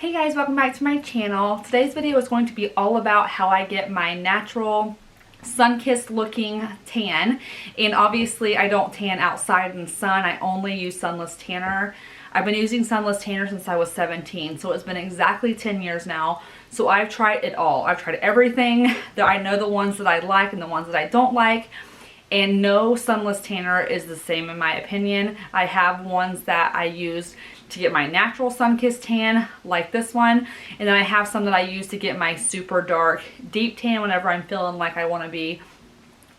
Hey guys, welcome back to my channel. Today's video is going to be all about how I get my natural sun-kissed looking tan. And obviously I don't tan outside in the sun. I only use Sunless tanner. I've been using Sunless tanner since I was 17, so it's been exactly 10 years now. So I've tried it all. I've tried everything. I know the ones that I like and the ones that I don't like. And no Sunless tanner is the same in my opinion. I have ones that I use to get my natural sun-kissed tan, like this one. And then I have some that I use to get my super dark deep tan whenever I'm feeling like I want to be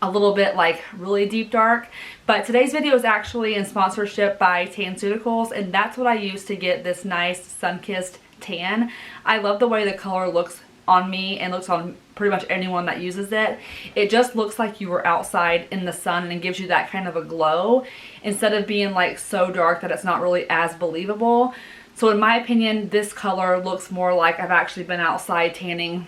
a little bit like really deep dark. But today's video is actually in sponsorship by Tanceuticals, and that's what I use to get this nice sun-kissed tan. I love the way the color looks on me and looks on pretty much anyone that uses it. It just looks like you were outside in the sun and gives you that kind of a glow instead of being like so dark that it's not really as believable. So in my opinion, this color looks more like I've actually been outside tanning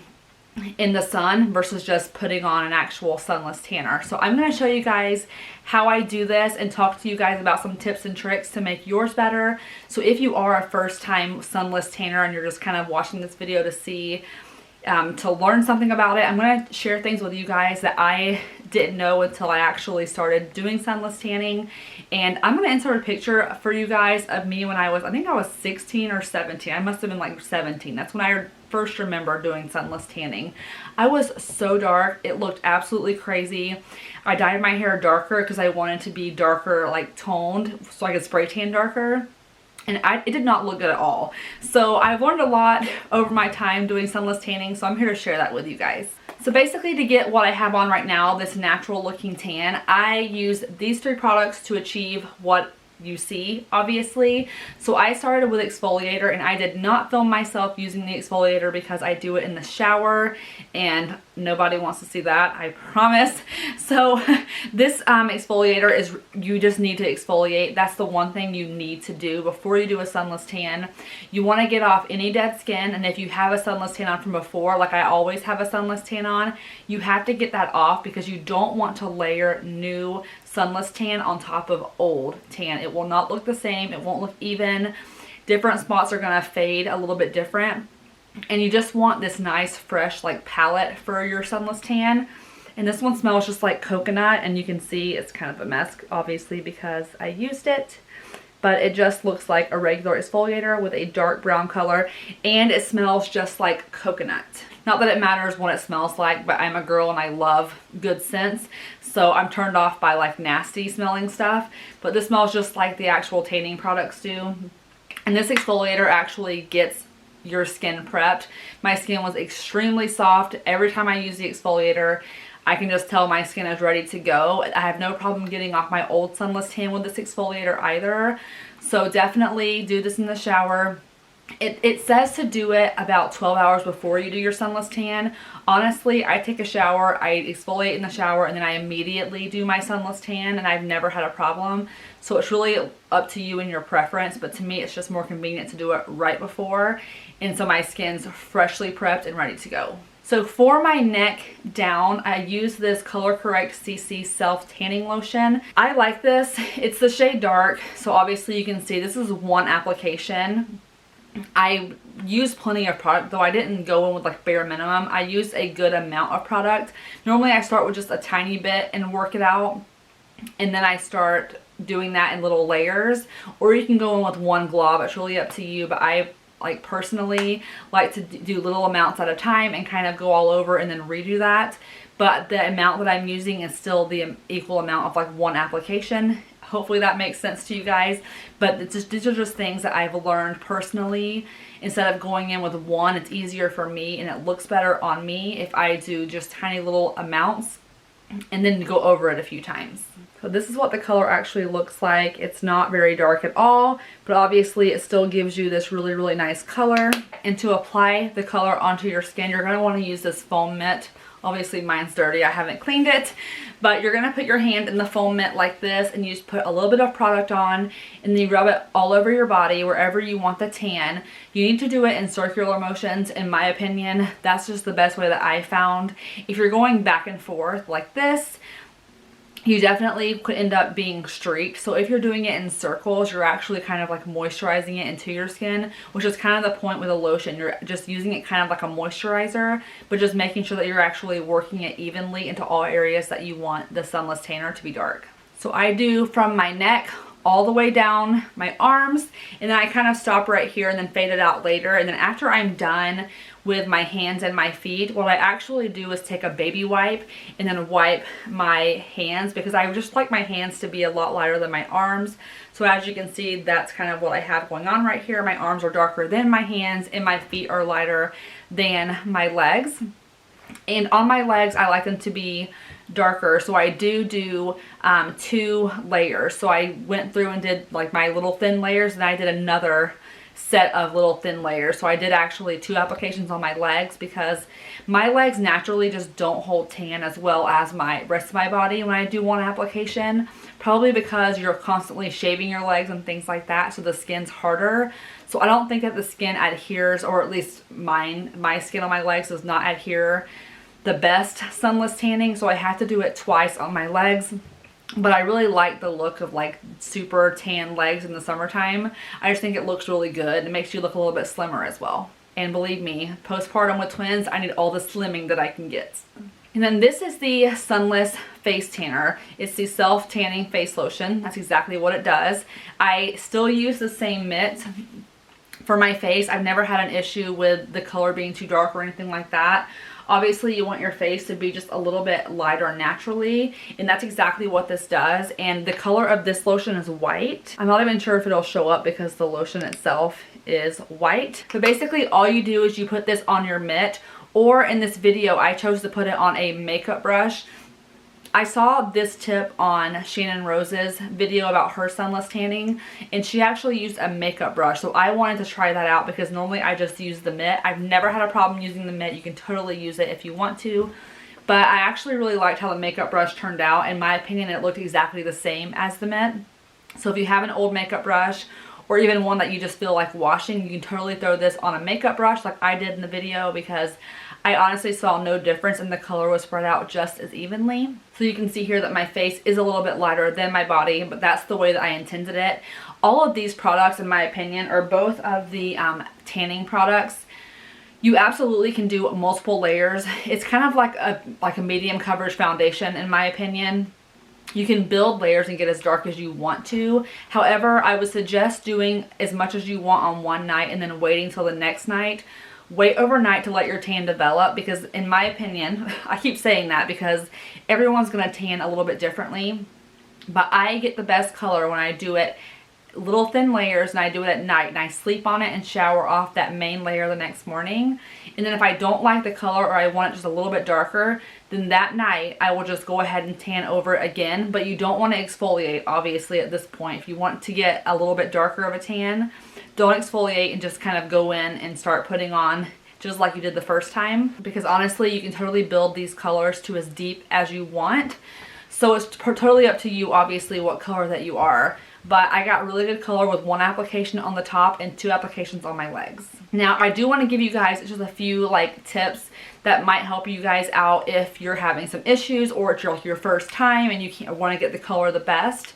in the sun versus just putting on an actual sunless tanner. So I'm going to show you guys how I do this and talk to you guys about some tips and tricks to make yours better. So if you are a first time sunless tanner and you're just kind of watching this video to see to learn something about it, I'm going to share things with you guys that I didn't know until I actually started doing sunless tanning. And I'm going to insert a picture for you guys of me when I think I was 16 or 17. I must have been like 17. That's when I first remember doing sunless tanning. I was so dark. It looked absolutely crazy. I dyed my hair darker because I wanted to be darker, like toned, so I could spray tan darker. And it did not look good at all. So I've learned a lot over my time doing sunless tanning, so I'm here to share that with you guys. So basically, to get what I have on right now, this natural looking tan, I use these three products to achieve what you see, obviously. So I started with Exfoliator, and I did not film myself using the exfoliator because I do it in the shower and nobody wants to see that, I promise. So this exfoliator is, you just need to exfoliate. That's the one thing you need to do before you do a sunless tan. You want to get off any dead skin, and if you have a sunless tan on from before, like I always have a sunless tan on, you have to get that off because you don't want to layer new sunless tan on top of old tan. It will not look the same. It won't look even. Different spots are going to fade a little bit different. And you just want this nice fresh like palette for your sunless tan. And this one smells just like coconut, and you can see it's kind of a mess obviously because I used it. But it just looks like a regular exfoliator with a dark brown color, and it smells just like coconut. Not that it matters what it smells like, but I'm a girl and I love good scents. So I'm turned off by like nasty smelling stuff. But this smells just like the actual tanning products do. And this exfoliator actually gets your skin prepped. My skin was extremely soft. Every time I use the exfoliator, I can just tell my skin is ready to go. I have no problem getting off my old sunless tan with this exfoliator either. So definitely do this in the shower. It says to do it about 12 hours before you do your sunless tan. Honestly, I take a shower, I exfoliate in the shower, and then I immediately do my sunless tan, and I've never had a problem. So it's really up to you and your preference, but to me it's just more convenient to do it right before, and so my skin's freshly prepped and ready to go. So for my neck down, I use this Color Correct CC Self Tanning Lotion. I like this. It's the shade dark, so obviously you can see this is one application. I use plenty of product, though I didn't go in with like bare minimum. I used a good amount of product. Normally I start with just a tiny bit and work it out, and then I start doing that in little layers, or you can go in with one glob. It's really up to you, but I like personally like to do little amounts at a time and kind of go all over and then redo that. But the amount that I'm using is still the equal amount of like one application. Hopefully that makes sense to you guys. But these are just things that I've learned personally. Instead of going in with one, it's easier for me and it looks better on me if I do just tiny little amounts and then go over it a few times. So this is what the color actually looks like. It's not very dark at all, but obviously it still gives you this really, really nice color. And to apply the color onto your skin, you're going to want to use this foam mitt. Obviously mine's dirty, I haven't cleaned it, but you're going to put your hand in the foam mitt like this, and you just put a little bit of product on, and then you rub it all over your body wherever you want the tan. You need to do it in circular motions, in my opinion. That's just the best way that I found. If you're going back and forth like this, you definitely could end up being streaked. So if you're doing it in circles, you're actually kind of like moisturizing it into your skin, which is kind of the point with a lotion. You're just using it kind of like a moisturizer, but just making sure that you're actually working it evenly into all areas that you want the Sunless Tanner to be dark. So I do from my neck all the way down my arms, and then I kind of stop right here and then fade it out later. And then after I'm done with my hands and my feet, what I actually do is take a baby wipe and then wipe my hands, because I just like my hands to be a lot lighter than my arms. So as you can see, that's kind of what I have going on right here. My arms are darker than my hands, and my feet are lighter than my legs. And on my legs, I like them to be darker, so I do 2 layers. So I went through and did like my little thin layers, and I did another set of little thin layers. So I did actually 2 applications on my legs, because my legs naturally just don't hold tan as well as my rest of my body when I do one application, probably because you're constantly shaving your legs and things like that, so the skin's harder. So I don't think that the skin adheres, or at least my skin on my legs does not adhere the best sunless tanning, so I have to do it twice on my legs. But I really like the look of like super tan legs in the summertime. I just think it looks really good. It makes you look a little bit slimmer as well. And believe me, postpartum with twins, I need all the slimming that I can get. And then this is the Sunless Face Tanner. It's the self-tanning face lotion. That's exactly what it does. I still use the same mitt for my face. I've never had an issue with the color being too dark or anything like that. Obviously, you want your face to be just a little bit lighter naturally, and that's exactly what this does. And the color of this lotion is white. I'm not even sure if it'll show up because the lotion itself is white. But basically, all you do is you put this on your mitt, or in this video, I chose to put it on a makeup brush. I saw this tip on Shannon Rose's video about her sunless tanning, and she actually used a makeup brush. So I wanted to try that out, because normally I just use the mitt. I've never had a problem using the mitt. You can totally use it if you want to. But I actually really liked how the makeup brush turned out. In my opinion, it looked exactly the same as the mitt. So if you have an old makeup brush, or even one that you just feel like washing, you can totally throw this on a makeup brush like I did in the video, because I honestly saw no difference, and the color was spread out just as evenly. So you can see here that my face is a little bit lighter than my body, but that's the way that I intended it. All of these products, in my opinion, are both of the tanning products. You absolutely can do multiple layers. It's kind of like a medium coverage foundation, in my opinion. You can build layers and get as dark as you want to. However, I would suggest doing as much as you want on one night and then waiting till the next night. Wait overnight to let your tan develop, because in my opinion, I keep saying that because everyone's going to tan a little bit differently, but I get the best color when I do it little thin layers, and I do it at night, and I sleep on it and shower off that main layer the next morning. And then if I don't like the color, or I want it just a little bit darker, then that night I will just go ahead and tan over it again. But you don't want to exfoliate, obviously, at this point. If you want to get a little bit darker of a tan, don't exfoliate and just kind of go in and start putting on just like you did the first time, because honestly, you can totally build these colors to as deep as you want. So it's totally up to you, obviously, what color that you are. But I got really good color with 1 application on the top and 2 applications on my legs. Now, I do want to give you guys just a few tips that might help you guys out if you're having some issues, or it's your first time and you want to get the color the best.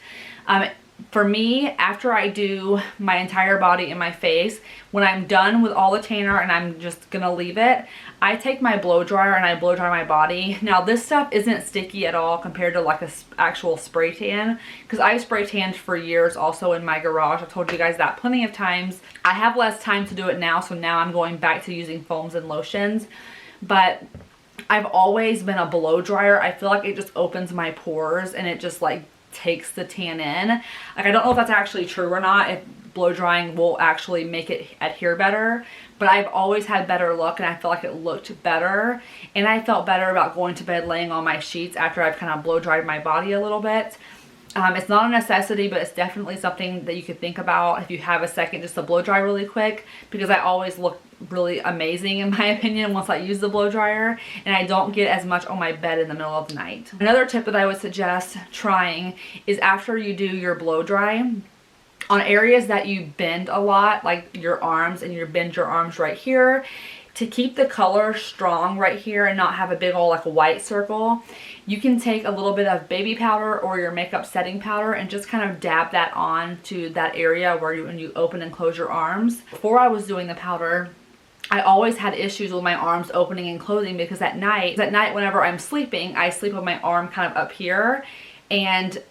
For me, after I do my entire body and my face, when I'm done with all the tanner and I'm just gonna leave it, I take my blow dryer and I blow dry my body. Now, this stuff isn't sticky at all compared to like a actual spray tan, because I spray tanned for years also in my garage. I've told you guys that plenty of times. I have less time to do it now, so now I'm going back to using foams and lotions. But I've always been a blow dryer. I feel like it just opens my pores and it just takes the tan in. I don't know if that's actually true or not, if blow drying will actually make it adhere better, but I've always had better look, and I felt like it looked better, and I felt better about going to bed laying on my sheets after I've kind of blow dried my body a little bit. It's not a necessity, but it's definitely something that you could think about if you have a second, just to blow dry really quick, because I always look really amazing in my opinion once I use the blow dryer, and I don't get as much on my bed in the middle of the night. Another tip that I would suggest trying is after you do your blow dry, on areas that you bend a lot, like your arms, and you bend your arms right here, To keep the color strong right here and not have a big old like white circle, you can take a little bit of baby powder or your makeup setting powder and just kind of dab that on to that area where when you open and close your arms. Before I was doing the powder, I always had issues with my arms opening and closing because at night whenever I'm sleeping, I sleep with my arm kind of up here, and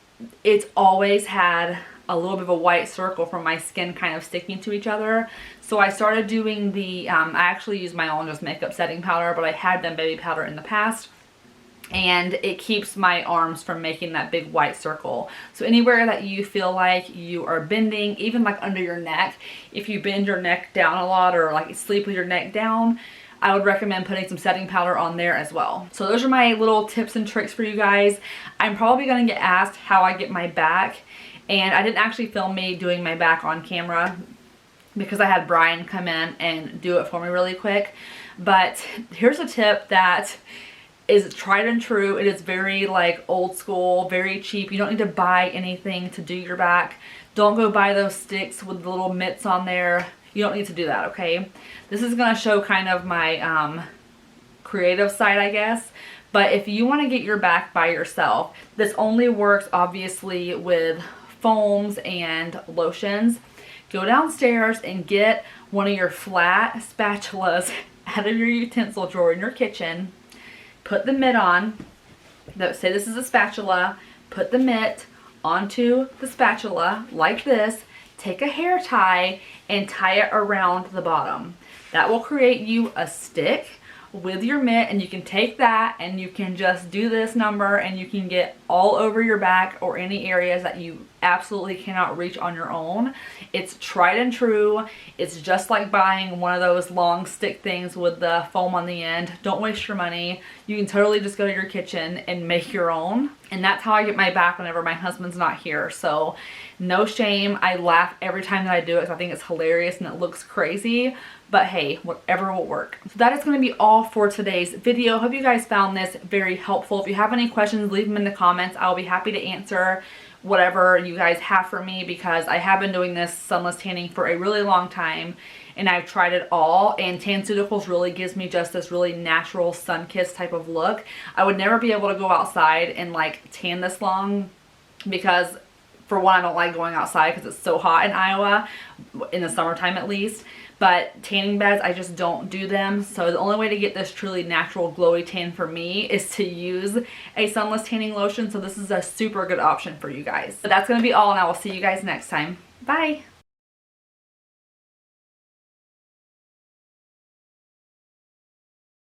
it's always had a little bit of a white circle from my skin kind of sticking to each other. So I started doing the, I actually use my own just makeup setting powder, but I had done baby powder in the past. And it keeps my arms from making that big white circle. So anywhere that you feel like you are bending, even like under your neck, if you bend your neck down a lot or like sleep with your neck down, I would recommend putting some setting powder on there as well. So those are my little tips and tricks for you guys. I'm probably going to get asked how I get my back, and I didn't actually film me doing my back on camera because I had Brian come in and do it for me really quick. But here's a tip that is tried and true. It is very like old school, very cheap. You don't need to buy anything to do your back. Don't go buy those sticks with the little mitts on there. You don't need to do that, okay? This is gonna show kind of my creative side, I guess. But if you want to get your back by yourself, this only works obviously with foams and lotions. Go downstairs and get one of your flat spatulas out of your utensil drawer in your kitchen. Put the mitt on. Say this is a spatula. Put the mitt onto the spatula like this. Take a hair tie and tie it around the bottom. That will create you a stick with your mitt, and you can take that and you can just do this number and you can get all over your back or any areas that you absolutely cannot reach on your own. It's tried and true. It's just like buying one of those long stick things with the foam on the end. Don't waste your money. You can totally just go to your kitchen and make your own. And that's how I get my back whenever my husband's not here. So no shame. I laugh every time that I do it because I think it's hilarious and it looks crazy. But hey, whatever will work. So that is going to be all for today's video. Hope you guys found this very helpful. If you have any questions, leave them in the comments. I'll be happy to answer whatever you guys have for me, because I have been doing this sunless tanning for a really long time and I've tried it all, and Tanceuticals really gives me just this really natural sun-kissed type of look. I would never be able to go outside and like tan this long because, for one, I don't like going outside because it's so hot in Iowa, in the summertime at least. But tanning beds, I just don't do them. So the only way to get this truly natural glowy tan for me is to use a sunless tanning lotion. So this is a super good option for you guys. But that's going to be all, and I will see you guys next time. Bye!